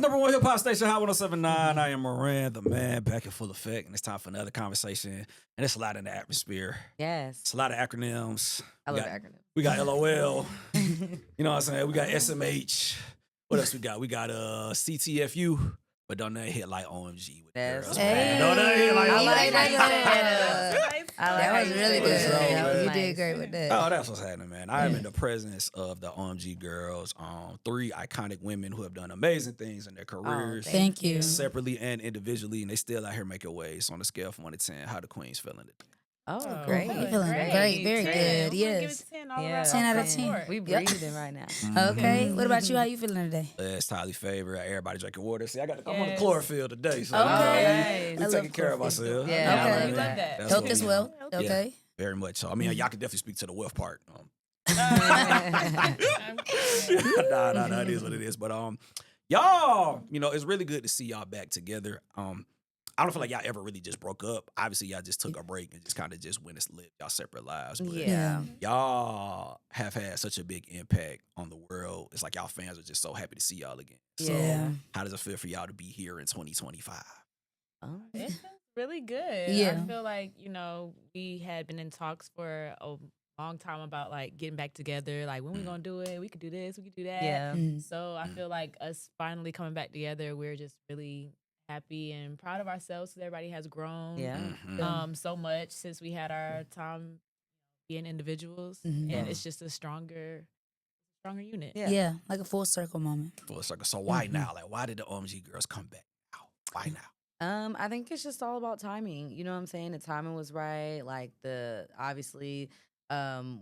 number one hip hop station, Hot 107.9. I am Moran The Man, back in full effect, and it's time for another conversation. And it's a lot in the atmosphere. Yes. It's a lot of acronyms. I love acronyms. We got LOL. You know what I'm saying? We got SMH. What else we got? We got CTFU. But don't that hit like OMG with girls. Hey. Don't that hit like I OMG. like that. That was really good. So, You did great with that. Oh, that's what's happening, man. I am in the presence of the OMG Girlz, three iconic women who have done amazing things in their careers. Thank you. Separately and individually, and they still out here making waves. On a scale from 1 to 10, how the queens feeling it? Oh, great. You're feeling great. Very good. Yes. 10 10 out of 10. We breathing right now. Okay. What about you? How you feeling today? It's highly favorite. Everybody drinking water. See, I'm on the chlorophyll today, so Okay. we taking care of ourselves. Yeah. Okay. We love that. That's Health what as we well. do. Okay. Yeah, very much so. I mean, y'all can definitely speak to the wealth part. I'm Nah, it is what it is. But y'all, it's really good to see y'all back together. I don't feel like y'all ever really just broke up. Obviously, y'all just took a break and just kind of just went and lived y'all separate lives. But Yeah. y'all have had such a big impact on the world. It's like y'all fans are just so happy to see y'all again. So Yeah. how does it feel for y'all to be here in 2025? It feels really good. Yeah. I feel like, we had been in talks for a long time about like getting back together. Like when we gonna do it? We could do this, we could do that. Yeah. So I feel like us finally coming back together, we're just really happy and proud of ourselves because everybody has grown Yeah. so much since we had our time being individuals. Mhm. And it's just a stronger unit. Yeah. Yeah. Like a full circle moment. Full circle. So why now? Like, why did the OMG Girlz come back now? Why now? I think it's just all about timing. You know what I'm saying? The timing was right. Like obviously,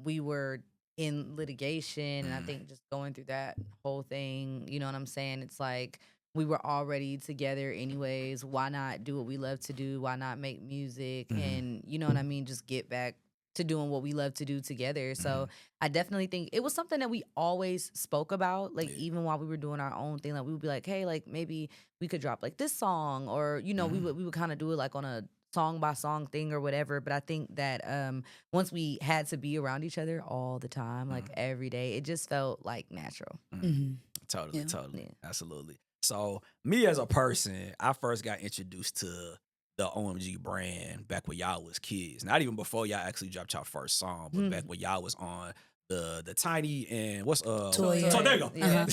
we were in litigation, and I think just going through that whole thing, you know what I'm saying? It's like we were already together anyways. Why not do what we love to do? Why not make music? And you know what I mean? Just get back to doing what we love to do together. So I definitely think it was something that we always spoke about. Like even while we were doing our own thing, like we would be like, hey, like maybe we could drop like this song, or we would kind of do it like on a song by song thing or whatever. But I think that once we had to be around each other all the time, like every day, it just felt like natural. Totally. Yeah. Absolutely. So me as a person, I first got introduced to the OMG brand back when y'all was kids. Not even before y'all actually dropped y'all first song, but back when y'all was on the Tiny and what's Toya. There you go. Yeah.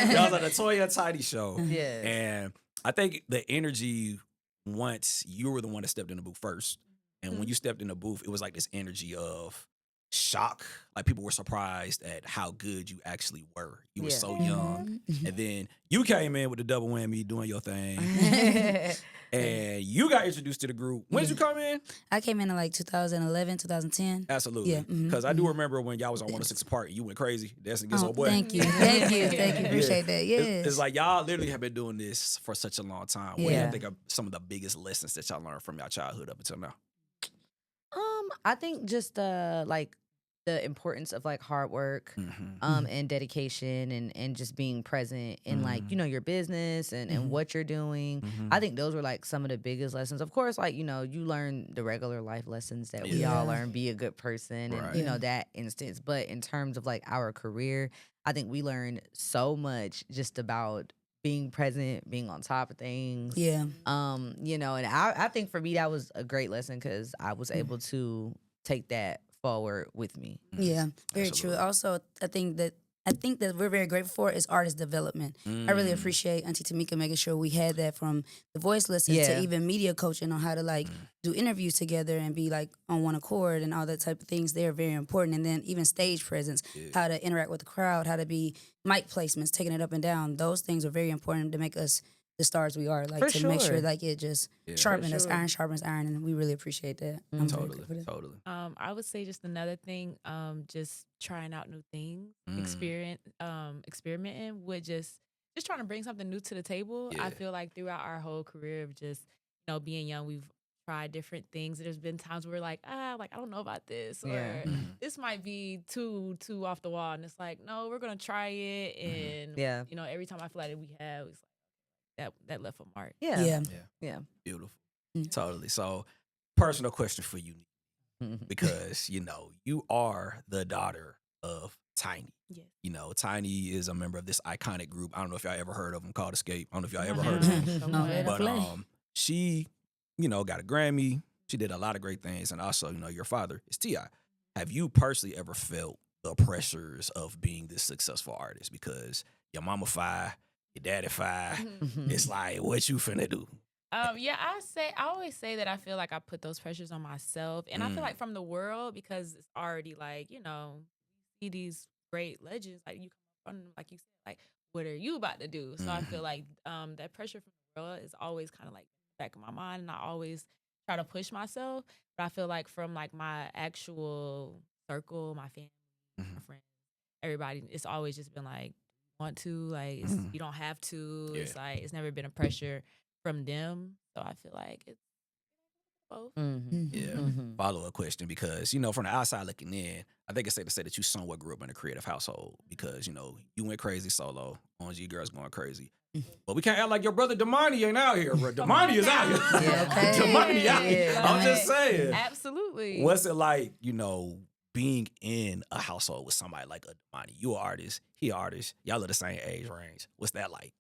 Y'all was on the Toya Tiny show. Yeah. And I think the energy, once you were the one that stepped in the booth first, and when you stepped in the booth, it was like this energy of shock. Like people were surprised at how good you actually were. You were so young. And then you came in with the double whammy doing your thing. And you got introduced to the group. When did you come in? I came in like 2011, 2010. Absolutely. Yeah. Because I do remember when y'all was on 106 Apart, you went crazy. That's against old boy. Thank you. Thank you. Appreciate that. Yes. It's like y'all literally have been doing this for such a long time. What do you Yeah. think are some of the biggest lessons that y'all learned from y'all childhood up until now? I think just like the importance of like hard work and dedication and just being present in like your business and what you're doing. I think those were like some of the biggest lessons. Of course, like you learn the regular life lessons that we all learn, be a good person and that instance. But in terms of like our career, I think we learned so much just about being present, being on top of things. Yeah. And I think for me that was a great lesson because I was able to take that forward with me. Yeah, very true. Also, I think that we're very grateful for is artist development. I really appreciate Auntie Tamika making sure we had that from the voice lessons to even media coaching on how to like do interviews together and be like on one accord and all that type of things. They're very important. And then even stage presence, how to interact with the crowd, how to be mic placements, taking it up and down. Those things are very important to make us the stars we are. Like For to make sure sure. like it just sharpens us, iron sharpens iron, and we really appreciate that. I'm very grateful for that. Totally. I would say just another thing, just trying out new things, experimenting with just trying to bring something new to the table. I feel like throughout our whole career of just, being young, we've tried different things. There's been times where we're like, I don't know about this, or this might be too off the wall. And it's like, no, we're gonna try it. And every time I feel like we have, it's like that left a mark. Yeah. Beautiful. Totally. So, personal question for you, because you are the daughter of Tiny. Yes. You know, Tiny is a member of this iconic group. I don't know if y'all ever heard of them called Escape. I don't know if y'all ever heard of them. No, let her But play. she, you know, got a Grammy. She did a lot of great things. And also, you know, your father is T.I. Have you personally ever felt the pressures of being this successful artist? Because your mama fire, your daddy fire. It's like, what you finna do? Yeah, I always say that I feel like I put those pressures on myself, and I feel like from the world, because it's already like, you know, see these great legends, like you come from, like you said, like, what are you about to do? So I feel like that pressure from the world is always kind of like back in my mind, and I always try to push myself. But I feel like from like my actual circle, my family, my friends, everybody, it's always just been like, want to, like, it's, you don't have to. Yeah. It's like it's never been a pressure from them. So I feel like it's both. Yeah. Follow-up question, because, you know, from the outside looking in, I think it's safe to say that you somewhat grew up in a creative household, because, you know, you went crazy solo. OMG Girlz going crazy. But we can't act like your brother Damani ain't out here, bro. Damani is out here. Yeah, okay. Damani out here. Yeah. I'm just saying. Absolutely. What's it like, you know, being in a household with somebody like a Damani? You an artist, he an artist. Y'all are the same age range. What's that like?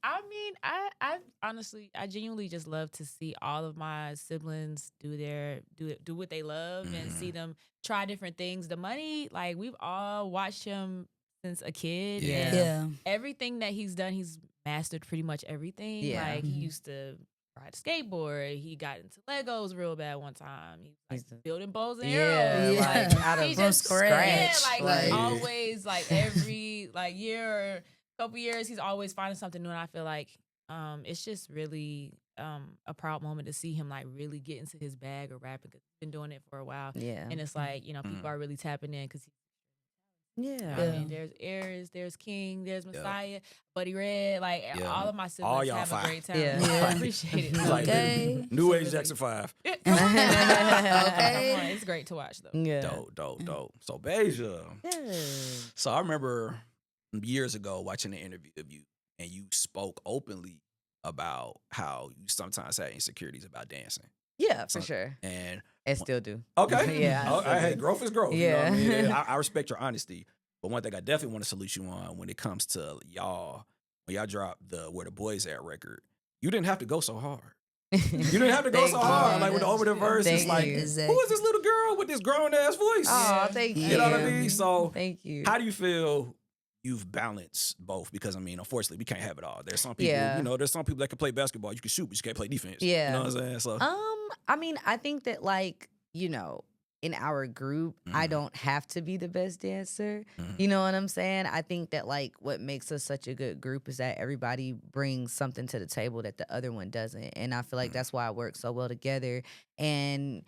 I mean, I honestly, I genuinely just love to see all of my siblings do what they love and see them try different things. The money, like, we've all watched him since a kid. Yeah. And Yeah. everything that he's done, he's mastered pretty much everything. Yeah. Like, he used to ride a skateboard. He got into Legos real bad one time. He was like building bows and arrows. Yeah. Like, Out of he from just scratch. like Like- always, like every like year or couple years, he's always finding something new. And I feel like it's just really a proud moment to see him like really get into his bag of rapping, because he's been doing it for a while. Yeah. And it's like, you know, people are really tapping in because Yeah. I mean, there's Ayers, there's King, there's Messiah, Buddy Red, like Yeah. all of my All siblings y'all have fire. a great time. Yeah. Yeah. I appreciate it. Like, Okay. New Age Jackson 5. Come Okay. on, it's great to watch though. Yeah. Dope. So, Beja. Yeah. So, I remember years ago watching an interview of you, and you spoke openly about how you sometimes had insecurities about dancing. Yeah, for So- sure. And I still do. okay, Yeah, I still hey, do. growth is growth. You know what I Yeah. mean? I respect your honesty, but one thing I definitely want to salute you on when it comes to y'all, when y'all dropped the Where the Boys At record, you didn't have to go so hard. You didn't have to go Thank so you. hard. Like with the over the verse, it's Thank like, you. who is this little girl with this grown ass voice? Oh, thank you. You know what I mean? So, Thank you. how do you feel you've balanced both? Because, I mean, unfortunately, we can't have it all. There's some people, Yeah. you know, there's some people that can play basketball. You can shoot, but you can't play defense. Yeah. You know what I'm saying? So, I mean, I think that, like, you know, in our group, I don't have to be the best dancer. You know what I'm saying? I think that, like, what makes us such a good group is that everybody brings something to the table that the other one doesn't. And I feel like that's why it works so well together. And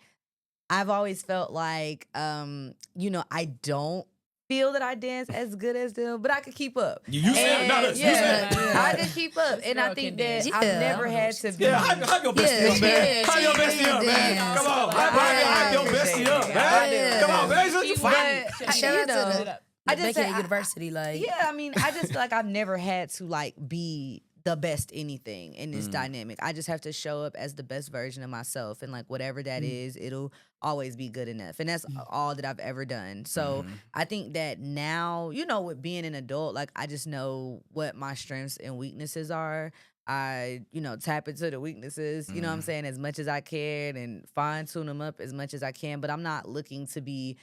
I've always felt like, you know, I don't feel that I dance as good as them, but I could keep up. you said, no, And, you said. I can keep up. This And I girl think can that dance. I've Yeah. never had to be. Yeah, hype your bestie up, man. Hype your bestie up, man. Come on. Hype your bestie up, man. Yeah. Come on, man. You fine. But, Shout you out know, to the I just Beckett say, University. Like, yeah, I mean, I just feel like I've never had to like be the best anything in this dynamic. I just have to show up as the best version of myself, and like whatever that is, it'll always be good enough. And that's all that I've ever done. So I think that now, you know, with being an adult, like I just know what my strengths and weaknesses are. I, you know, tap into the weaknesses, you know what I'm saying, as much as I can, and fine tune them up as much as I can. But I'm not looking to be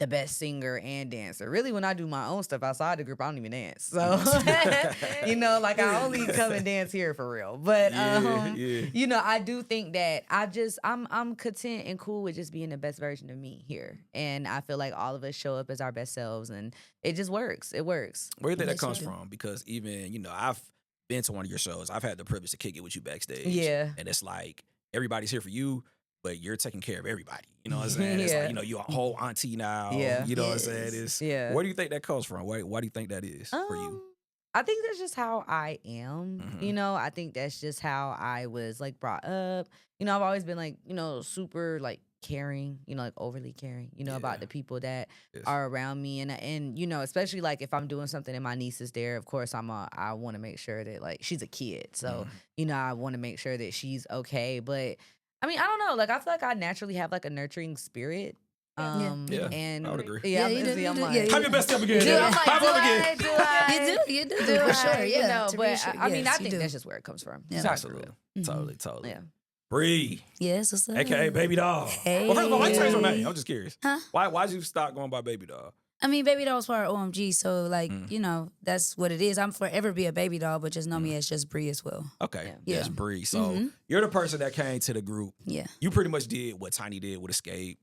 the best singer and dancer. Really, when I do my own stuff outside the group, I don't even dance. So, you know, like I only come and dance here for real. But, you know, I do think that I'm content and cool with just being the best version of me here. And I feel like all of us show up as our best selves, and it just works. It works. Where do you think that Yes, comes you do. from? Because even, you know, I've been to one of your shows. I've had the privilege to kick it with you backstage. Yeah. And it's like, everybody's here for you, but you're taking care of everybody. You know what I'm saying? It's Yeah. like, you know, you're a whole auntie now. Yeah. You know what I'm Yes. saying? It's, Yeah. Where do you think that comes from? Why do you think that is for you? I think that's just how I am. You know, I think that's just how I was like brought up. You know, I've always been like, you know, super like caring, you know, like overly caring, you know, about the people that are around me. And you know, especially like if I'm doing something and my niece is there, of course I want to make sure that like she's a kid. So, you know, I want to make sure that she's okay. But I mean, I don't know. Like I feel like I naturally have like a nurturing spirit. Yeah, and I would agree. Yeah, you do, I'm you do, like, yeah, Have your best step again. do I? Have one again. Do I? You do, Do for I? sure. Yeah, You know, to but reassure- I mean, yes, I you think do. that's just where it comes from. Yeah. Absolutely. Totally. Yeah. Bree. Yes, what's up? AKA Baby Doll. Hey. Well, first of all, why you change your name? I'm just curious. Huh? Why'd you stop going by Baby Doll? I mean, Baby Doll was part of OMG, so like, you know, that's what it is. I'm forever be a Baby Doll, but just know me as just Bree as well. Okay. Yeah. That's Bree. So you're the person that came to the group. Yeah. You pretty much did what Tiny did with Escape,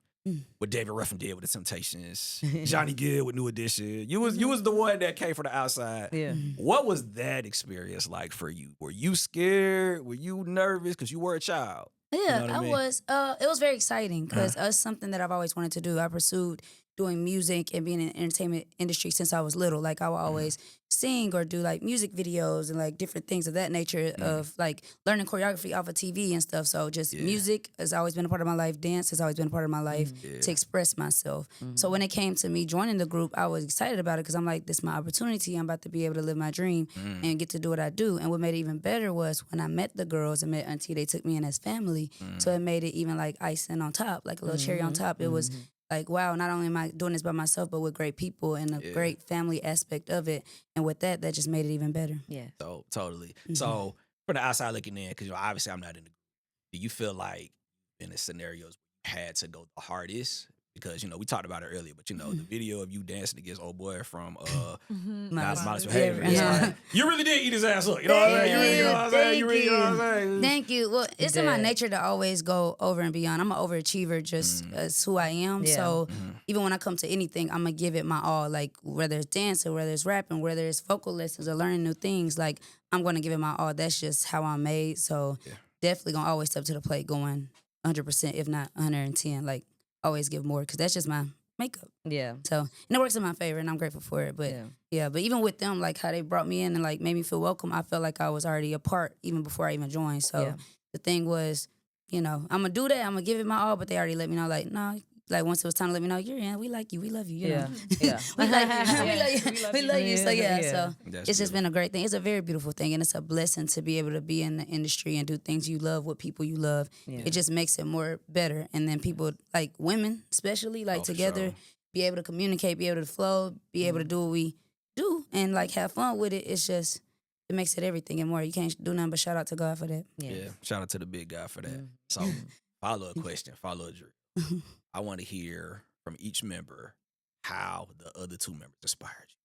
what David Ruffin did with The Temptations, Johnny Gill with New Edition. You was the one that came from the outside. Yeah. What was that experience like for you? Were you scared? Were you nervous? Because you were a child. Yeah, You know what I mean? was. It was very exciting because it's something that I've always wanted to do. I pursued doing music and being in the entertainment industry since I was little. Like I would always sing or do like music videos and like different things of that nature of like learning choreography off of TV and stuff. So just music has always been a part of my life. Dance has always been a part of my life to express myself. So when it came to me joining the group, I was excited about it because I'm like, this is my opportunity. I'm about to be able to live my dream and get to do what I do. And what made it even better was when I met the girls and met Auntie, they took me in as family. So it made it even like icing on top, like a little cherry on top. It was like, wow, not only am I doing this by myself, but with great people and a great family aspect of it. And with that, that just made it even better. Yeah. So totally. So from the outside looking in, because obviously I'm not in the group, do you feel like in the scenarios you had to go the hardest? Because, we talked about it earlier, but, the video of you dancing against old boy from Modest Behavior. It's like, you really did eat his ass up. You know what I'm saying? You really, you know what I'm saying? You really, you know what I'm saying? Thank you. Well, it's in my nature to always go over and beyond. I'm an overachiever just as who I am. Yeah. So even when I come to anything, I'm going to give it my all. Like whether it's dancing, whether it's rapping, whether it's vocal lessons or learning new things, like I'm going to give it my all. That's just how I'm made. So definitely going to always step to the plate going 100%, if not 110. Like always give more because that's just my makeup. Yeah. So, and it works in my favor and I'm grateful for it. But but even with them, like how they brought me in and like made me feel welcome, I felt like I was already a part even before I even joined. So the thing was, I'm going to do that. I'm going to give it my all, but they already let me know like, no, like once it was time to let me know, you're in, we like you, we love you, you know. Yeah. we like you, we love you. So so That's it's just been a great thing. It's a very beautiful thing and it's a blessing to be able to be in the industry and do things you love with people you love. Yeah. It just makes it more better. And then people like women, especially like together, be able to communicate, be able to flow, be able to do what we do and like have fun with it. It's just, it makes it everything and more. You can't do nothing but shout out to God for that. Yeah. Shout out to the big guy for that. So follow-up question, follow-up drill. I want to hear from each member how the other two members inspired you.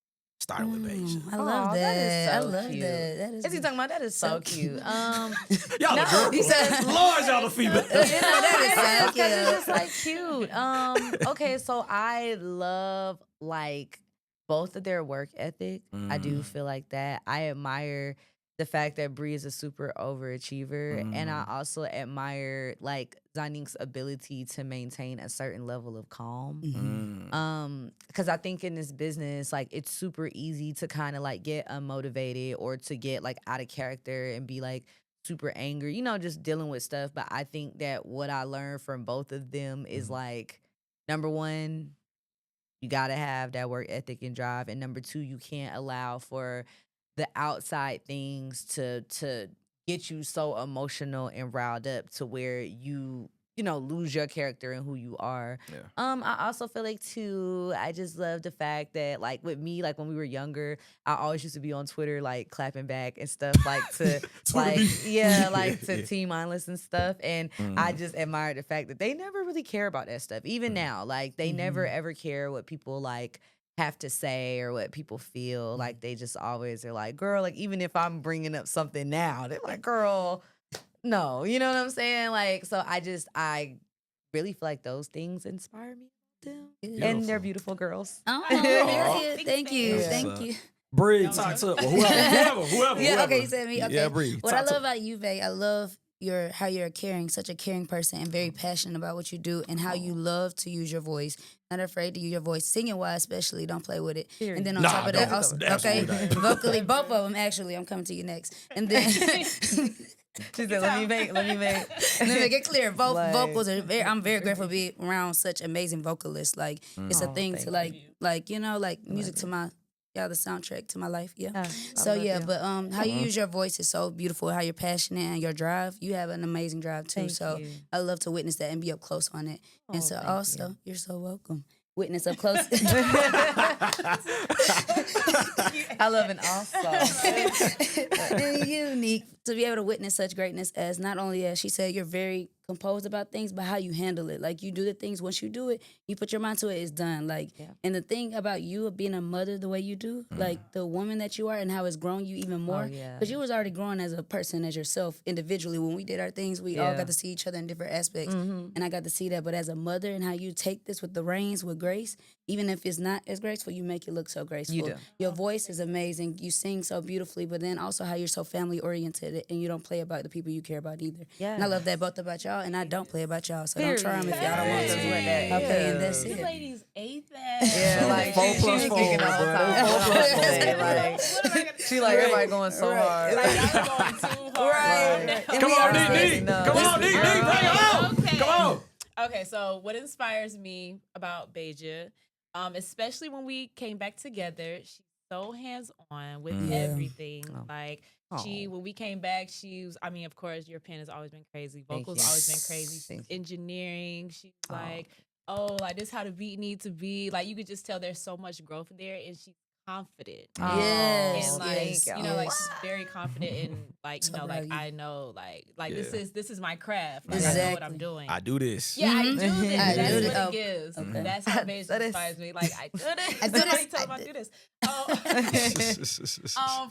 Starting with Beijing. I love that. That is so I love cute. that. Is he talking about? That is so cute. Y'all No, the girls. he says- Lord, y'all the female. that is so Because it's cute. just like cute. Okay, so I love like both of their work ethic. I do feel like that. I admire the fact that Bree is a super overachiever, and I also admire like Zanik's ability to maintain a certain level of calm. Because I think in this business, like it's super easy to kind of like get unmotivated or to get like out of character and be like super angry, just dealing with stuff. But I think that what I learned from both of them is like, number one, you gotta have that work ethic and drive, and number two, you can't allow for the outside things to get you so emotional and riled up to where you lose your character and who you are. Yeah. I also feel like too, I just love the fact that like with me, like when we were younger, I always used to be on Twitter like clapping back and stuff like to to Team Mindless and stuff. And I just admire the fact that they never really care about that stuff. Even now, like they never ever care what people like have to say or what people feel. Like they just always are like, girl, like even if I'm bringing up something now, they're like, girl, no, you know what I'm saying? Like, so I really feel like those things inspire me about them. And they're beautiful girls. Oh, period. Thank you. Yeah. Thank you. Bree, talk to whoever. Yeah, okay, you said me. Okay. Yeah, Bree. What I love about you, Vay, I love how you're such a caring person and very passionate about what you do and how you love to use your voice. Not afraid to use your voice. Singing wise, especially, don't play with it. Period. And then on top of that, don't. also, Absolutely okay, not. vocally, both of them actually. I'm coming to you next. And then She said, let me make. let me make it clear. Both Like- vocals are I'm very grateful to be around such amazing vocalists. Like it's a thing to thank like music to my y'all the soundtrack to my life. Yeah. I So love yeah, you. but how you use your voice is so beautiful. How you're passionate and your drive. You have an amazing drive too. Thank So you. I love to witness that and be up close on it. Oh, And so thank also, you. you're so welcome. Witness up close. I love an also. And unique to be able to witness such greatness as not only as she said, you're very composed about things, but how you handle it. Like you do the things, once you do it, you put your mind to it, it's done. Like, and the thing about you of being a mother the way you do, like the woman that you are and how it's grown you even more. Because you was already growing as a person, as yourself individually. When we did our things, we all got to see each other in different aspects. And I got to see that. But as a mother and how you take this with the reins, with grace, even if it's not as graceful, you make it look so graceful. You do. Your voice is amazing. You sing so beautifully, but then also how you're so family oriented and you don't play about the people you care about either. Yeah. And I love that both about y'all, and I don't play about y'all. So don't try them if y'all don't want to. Hey. Okay, and that's You it. ladies ate that. Yeah, So like 4 plus she's 4, kicking all the bro. time. 4 plus 4. What am I gonna She like everybody going so hard. Like, y'all going too hard. Right. Come on, DD. Come on, DD. Bring it on. Okay. Come on. Okay, so what inspires me about Beja, especially when we came back together, she's so hands-on with everything. Oh. Like, Aw. when we came back, she was, I mean, of course, your pen has always been crazy. Thank Vocals you. always been crazy. Thank you. Engineering, she's Aw. like, oh, like, this how the beat needs to be. Like, you could just tell there's so much growth there, and she's confident. Yes, And like, yes, you know, like yes. she's very confident in like, So you know, proud like of you. I know, like Yeah. this is my craft. Like I know what I'm Exactly. doing. I do this. Yeah, I do this. I That's do what this. it Oh, gives. okay. That's how I Beige do this. inspires me. Like I do this. I do Somebody this. tell I them I do- do this.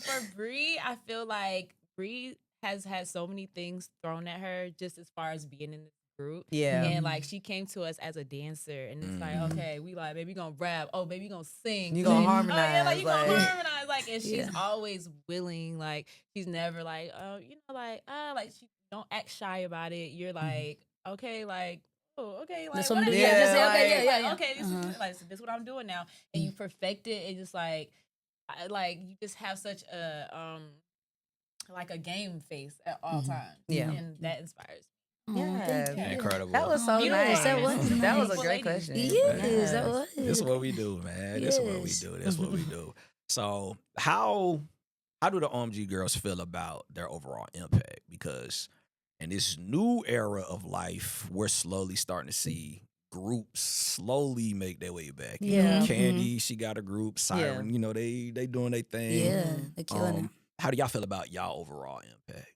For Bree, I feel like Bree has had so many things thrown at her just as far as being in this group. Yeah. And like she came to us as a dancer and it's like, okay, we like, baby, gonna rap. Oh, baby, gonna sing. You gonna Oh, harmonize. yeah, like you gonna like- harmonize. Like, and she's always willing. Like, she's never like, oh, you know, like she don't act shy about it. You're like, okay, like, oh, okay, like, That's what I'm whatever. doing. Yeah, just say, like- okay, yeah, yeah. Okay, this is what I'm doing now. And you perfect it. And just like you just have such a like a game face at all times. Yeah. And that inspires. Yeah. thank you. Incredible. That was so Yes, nice. that was That was a nice. great question. Yes, that was. This is what we do, man. This is what we Yes. do. This is what we do. So how do the OMG girls feel about their overall impact? Because in this new era of life, we're slowly starting to see groups slowly make their way back. You know, Yeah. Candy, she got a group. Siren, you know, they doing their thing. Yeah, they're killing it. How do y'all feel about y'all overall impact?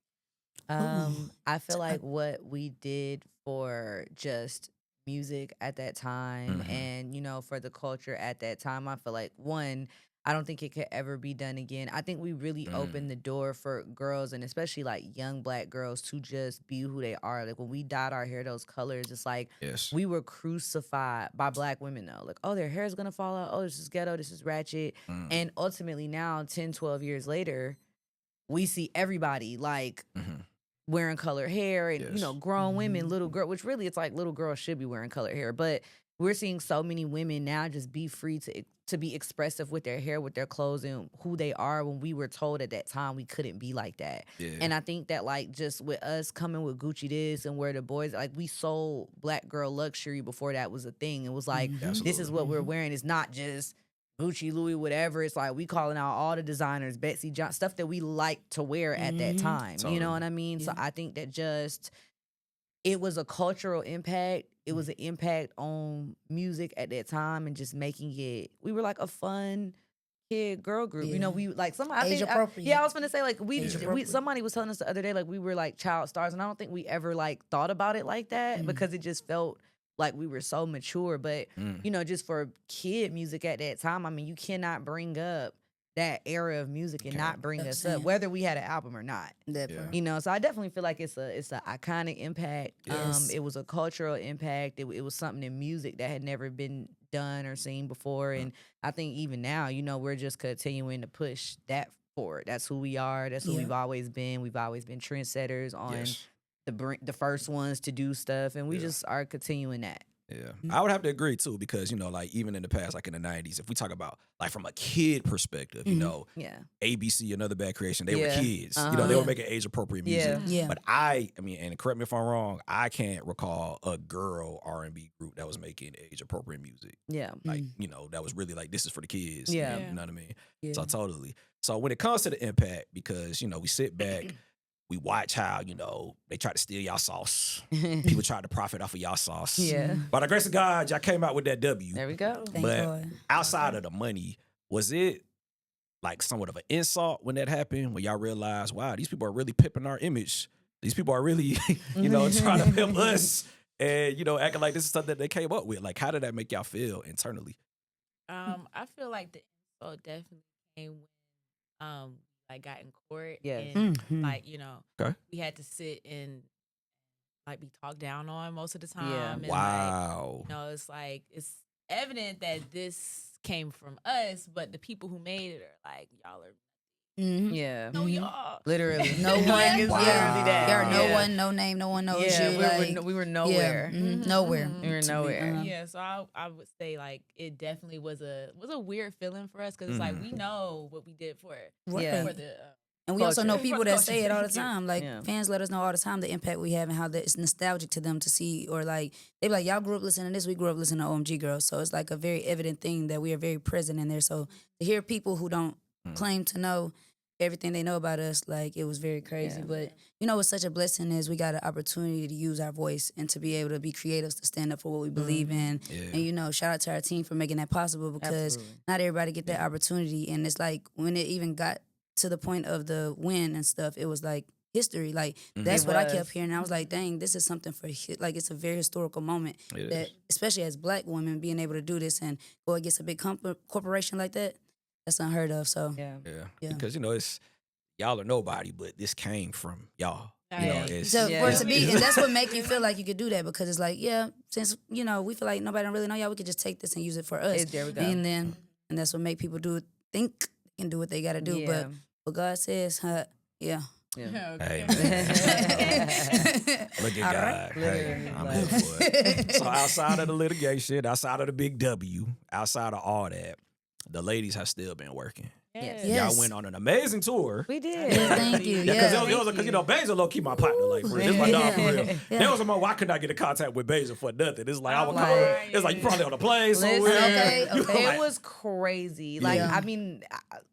I feel like what we did for just music at that time and, you know, for the culture at that time, I feel like, one, I don't think it could ever be done again. I think we really opened the door for girls and especially like young Black girls to just be who they are. Like when we dyed our hair those colors, it's like Yes. we were crucified by Black women though. Like, oh, their hair is gonna fall out. Oh, this is ghetto. This is ratchet. And ultimately now, 10, 12 years later, we see everybody like wearing colored hair and, you know, grown women, little girl, which really it's like little girls should be wearing colored hair. But we're seeing so many women now just be free to be expressive with their hair, with their clothes and who they are when we were told at that time we couldn't be like that. Yeah. And I think that like just with us coming with Gucci this and where the boys, like we sold Black girl luxury before that was a thing. It was like, this is what we're wearing. It's not just Gucci, Louis, whatever. It's like we calling out all the designers, Betsy John, stuff that we like to wear at that time. You know what I mean? So I think that just it was a cultural impact. It was an impact on music at that time and just making it. We were like a fun kid girl group. You know, we like somebody. Age appropriate. Yeah, I was gonna say like we appropriate. somebody was telling us the other day like we were like child stars, and I don't think we ever like thought about it like that because it just felt like we were so mature. But you know, just for kid music at that time, I mean, you cannot bring up that era of music and not bring us up, whether we had an album or not. You know, so I definitely feel like it's an iconic impact. Yes. It was a cultural impact. It was something in music that had never been done or seen before. And I think even now, you know, we're just continuing to push that forward. That's who we are. That's who we've always been. We've always been trendsetters on the first ones to do stuff, and we just are continuing that. Yeah, I would have to agree too because like even in the past, like in the '90s, if we talk about like from a kid perspective, Yeah. ABC, Another Bad Creation, they were kids. Uh-huh. They were making age appropriate music. Yeah. But I mean, and correct me if I'm wrong, I can't recall a girl R&B group that was making age appropriate music. Yeah. Like that was really like this is for the kids. Yeah. You know what I mean. Yeah. So totally. So when it comes to the impact, because we sit back. We watch how, they try to steal y'all sauce. People try to profit off of y'all sauce. Yeah. By the grace of God, y'all came out with that W. There we go. Thank But God. outside of the money, was it like somewhat of an insult when that happened? When y'all realized, wow, these people are really pimping our image. These people are really, trying to pimp us and, acting like this is something that they came up with. Like, how did that make y'all feel internally? I feel like the insult definitely came when like got in court. Yes. And Mhm. Okay. we had to sit and like be talked down on most of the time. Yeah. And Wow. it's like it's evident that this came from us, but the people who made it are like, y'all are Yeah. no y'all. Literally. No one. Like, it's Wow. literally that. Y'all are no Yeah. one, no name, no one knows Yeah, you. we were Yeah, nowhere. nowhere. We were To be- nowhere. Yeah, so I would say like it definitely was a weird feeling for us because it's like we know what we did for Right. Yeah. for the And we also know Culture. people For that culture, say it all the thank you. time. Like Yeah. fans let us know all the time the impact we have and how that it's nostalgic to them to see, or like they be like, y'all grew up listening to this, we grew up listening to OMG Girlz. So it's like a very evident thing that we are very present in there. So to hear people who don't claim to know everything they know about us, like it was very crazy. Yeah. But what's such a blessing is we got an opportunity to use our voice and to be able to be creatives to stand up for what we believe in. Yeah. And shout out to our team for making that possible because Absolutely. not everybody get that opportunity. And it's like when it even got to the point of the win and stuff, it was like history. Like that's It what I was. kept hearing. I was like, dang, this is something for like it's a very historical moment It that, is. especially as Black women, being able to do this and go against a big corporation like that, that's unheard of. So Yeah. Yeah. Because it's y'all are nobody, but this came from y'all. Yeah. It's, So Yeah. for it to be, it's- and that's what make you feel like you could do that because it's like, yeah, since we feel like nobody don't really know y'all, we could just take this and use it for us. There we go. And that's what make people think they can do what they got to do. Yeah. But what God says, yeah. Yeah. Hey, man. Look at All God. right. Hey, Literally, I'm like- here for it. So outside of the litigation, outside of the big W, outside of all that, the ladies have still been working. Yes. Yes. Y'all went on an amazing tour. We did. Yeah, thank you. Yeah, because Yeah. Basil low key my partner. Like, for real. This my dog for real. Yeah. There was a moment why I could not get in contact with Basil for nothing. It's like I would Like- call her. It's like you probably on a plane somewhere. Okay, You okay. like- It was crazy. Like, Yeah. I mean,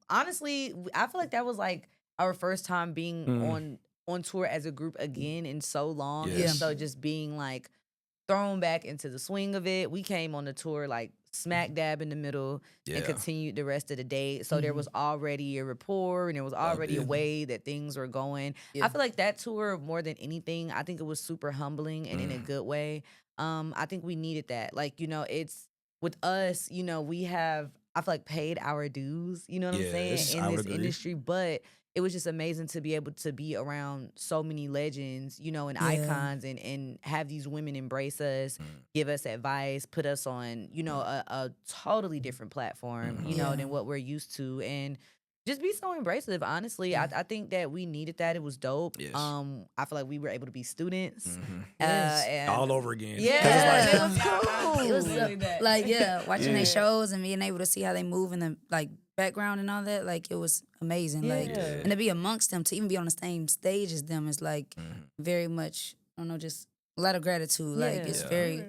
honestly, I feel like that was like our first time being on tour as a group again in so long. Yes. And so just being like thrown back into the swing of it. We came on the tour like smack dab in the middle Yeah. and continued the rest of the day. So there was already a rapport and there was already a yeah. way that things were going. Yeah. I feel like that tour, more than anything, I think it was super humbling and in a good way. I think we needed that. Like, it's with us, we have, I feel like, paid our dues, you know what I'm Yes, saying, I in would this agree. industry. But it was just amazing to be able to be around so many legends, and Yeah. icons and have these women embrace us, give us advice, put us on, a totally different platform, Yeah. than what we're used to. And just be so embracive, honestly. I think that we needed that. It was dope. Yes. I feel like we were able to be students. Yes. And all over again. 'Cause Yeah, it's like, it was cool. It was Really that. like watching Yeah. their shows and being able to see how they move in the like background and all that. Like it was amazing. Like Yeah. and to be amongst them, to even be on the same stage as them is like very much. I don't know, just a lot of gratitude. Like Yeah. it's Yeah. very.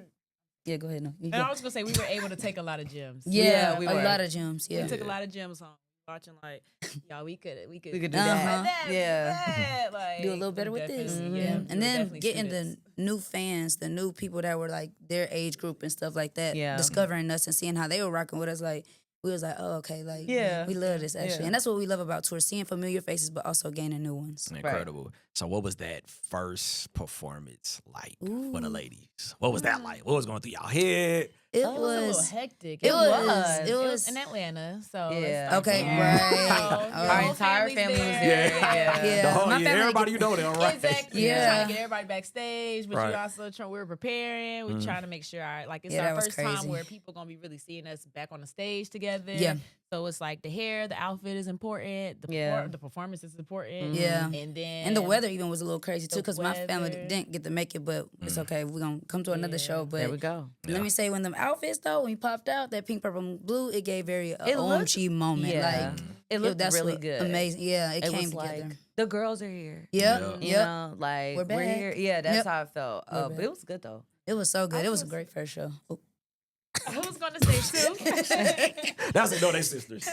Yeah, go ahead. No, you And go. I was gonna say we were able to take a lot of gems. Yeah, we a were. lot of gems. Yeah. We took a lot of gems home. Watching like, y'all, we could We could do Uh-huh. that. Yeah. that. Like, Do a little better we with this. definitely- Mhm. yeah, we And were then definitely getting students. the new fans, the new people that were like their age group and stuff like that, Yeah. discovering us and seeing how they were rocking with us, like we was like, oh, okay, like Yeah. we love this actually. Yeah. And that's what we love about tour, seeing familiar faces but also gaining new ones. incredible. So what was that first performance like for the Ooh. ladies? What was that like? What was going through y'all head? It It was a little was hectic. it was was. it was in Atlanta, so Yeah. it's like, Okay, yeah. right. So, Our the whole entire family's family was there. there. Yeah. The whole, My family everybody you know them, right? Exactly. Yeah. We're trying to get everybody backstage, but Right. you also we're preparing. We're trying to make sure it's Yeah, our that was first time crazy. where people gonna be really seeing us back on the stage together. Yeah. So it's like the hair, the outfit is important. The performance is important. Yeah. And then And the weather even was a little crazy too, the because my family weather. didn't get to make it, but it's okay. We're gonna come to another show. But There we go. let me say, when them outfits though, when we popped out, that pink, purple, and blue, it gave very It looked- OMG moment. yeah. Like It looked that's really what- good. amazing. Yeah, it came was together. like the girls are here. Yep, You yep. know, like We're we're back. here. Yeah, that's Yep. how I felt. We're But back. it was good though. It was so good. I It was a was- great first show. Oh. I was gonna say too. That's it. No, they sisters.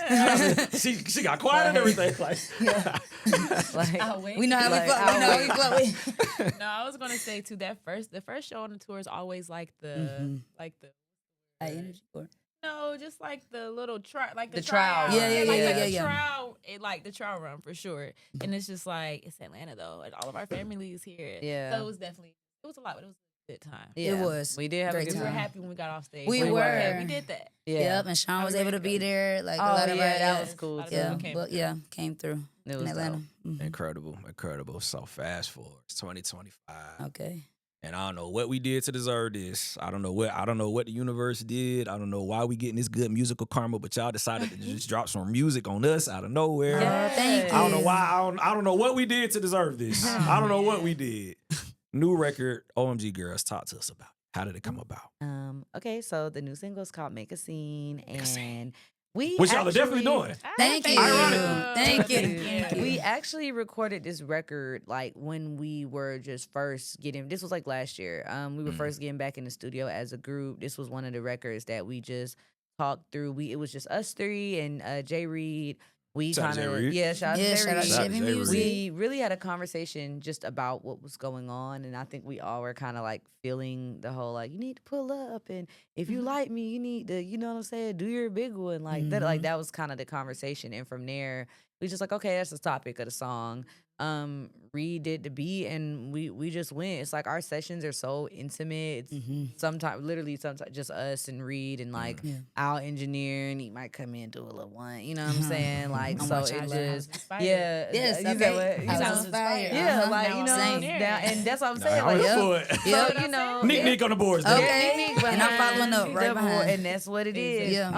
she got quiet and everything. Like, Like We know how Like, we fuck. We know how we fuck. No, I was gonna say too. The first show on the tour is always like the High energy or no, just like the little like The trowel. tryout. Yeah, like yeah. the trowel, like the trowel run for sure. And it's just like it's Atlanta though, and all of our family is here. Yeah. So it was a lot, but it was a good time. It was. We did have a Great good We were time. time. happy when we got off stage. We Like, were. okay, we did that. Yeah. Yep, and Sean was able to be there. Like a lot of yeah, our, that was cool too. Yeah, Came but through. yeah, came through It in was Atlanta. dope. Mhm. incredible. So fast forward. It's 2025. Okay. And I don't know what we did to deserve this. I don't know what the universe did. I don't know why we getting this good musical karma, but y'all decided to just drop some music on us out of nowhere. Thank you. I don't know why. I don't know what we did to deserve this. I don't know what we did. New record, OMG Girlz. Talk to us about it. How did it come about? Okay, so the new single is called Make a Scene, and we Which y'all are definitely actually- doing. Thank you. Ironic. Thank you. We actually recorded this record like when we were just first getting. This was like last year. We were first getting back in the studio as a group. This was one of the records that we just talked through. It was just us three and Jay Reed. We Shout out kind Jay of Reed. shout out to Yeah, Jay shout out Reed. Shout out Chevy Jay Reed. Music. We really had a conversation just about what was going on, and I think we all were kind of like feeling the whole like you need to pull up, and if you like me, you need to, you know what I'm saying, do your big one like that. Like that was kind of the conversation, and from there we just like okay, that's the topic of the song. Reed did the beat, and we just went. It's like our sessions are so intimate. It's sometimes just us and Reed and like our engineer, and he might come in and do a little one. You know what I'm saying? Like I'm so watching it live. just yes, Yes, you okay. said what? You I know, was inspired. yeah, Uh-huh. like Now you I'm know, saying. and that's what I'm saying. I'm Like, here yeah. for it. So, you know, Nick on the boards. though. Okay. Nick And I'm following up right behind. and that's what it is. Yeah.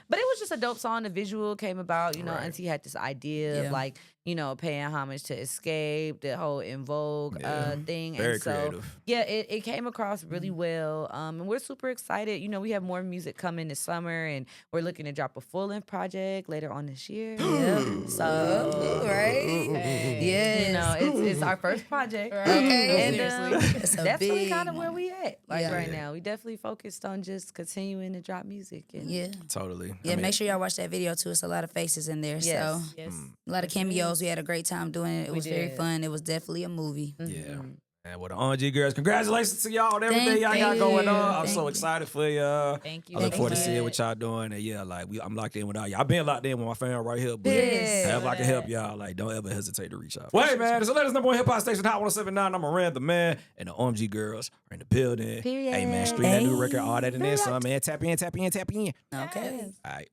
But it was just a dope song. The visual came about. You know, Right. Auntie had this idea Yeah. of like, you know, paying homage to Escape, the whole In Vogue Yeah. thing. Very and so, creative. yeah, it came across really well. And we're super excited. You know, we have more music coming this summer, and we're looking to drop a full-length project later on this year. Yeah. So, Right? Yes. you know, it's our first project. Okay. And Seriously. It's a that's really big kind of where one. we at like Yeah. right now. We definitely focused on just continuing to drop music. And Yeah. Totally. Yeah, I mean, make sure y'all watch that video too. It's a lot of faces in there. Yes. So Yes. a lot of cameos. We had a great time doing it. It We was very did. fun. It was definitely a movie. Yeah. And with the OMG Girlz, congratulations to y'all on everything Thank y'all got you. going on. I'm Thank so you. excited for y'all. Thank you. I look Thank forward to you. seeing what y'all doing. And yeah, like I'm locked in with all y'all. I've been locked in with my family right here, but Yes. if I can help y'all, like don't ever hesitate to reach out. Well, hey man, it's the latest number one hip hop station, Hot 107.9. I'm Moran The Man, and the OMG Girlz are in the building. Period. Hey man, stream that new record, all that and then Period. some, man. Tap in. Okay. All right.